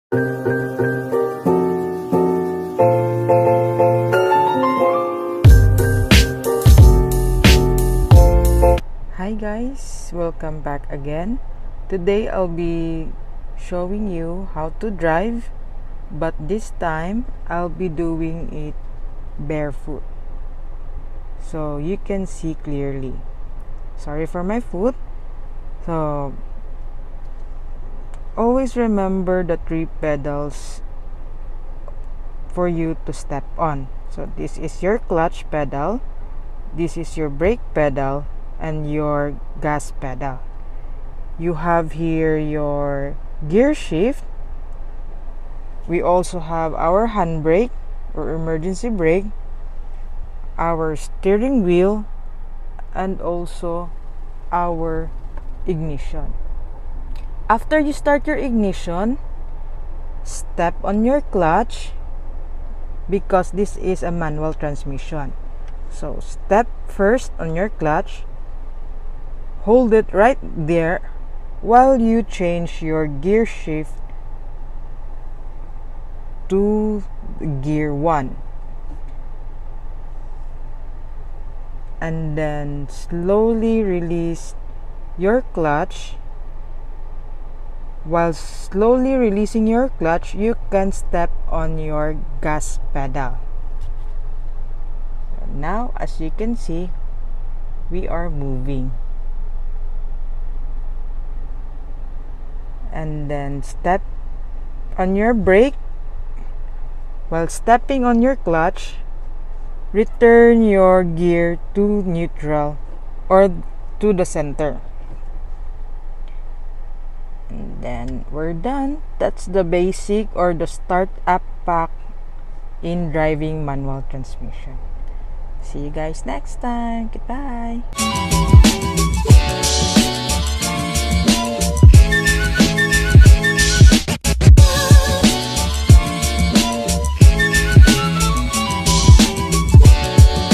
Hi guys, welcome back again. Today I'll be showing you how to drive, but this time I'll be doing it barefoot so you can see clearly. Sorry for my foot. So always remember the 3 pedals for you to step on. So this is your clutch pedal, this is your brake pedal, and your gas pedal. You have here your gear shift. We also have our handbrake or emergency brake, our steering wheel, and also our ignition. After you start your ignition, step on your clutch because this is a manual transmission. So step first on your clutch, hold it right there while you change your gear shift to gear 1, and then slowly release your clutch. While slowly releasing your clutch, you can step on your gas pedal. Now, as you can see, we are moving. And then step on your brake. While stepping on your clutch, return your gear to neutral or to the center. And then we're done. That's the basic or the start-up pack in driving manual transmission. See you guys next time. Goodbye.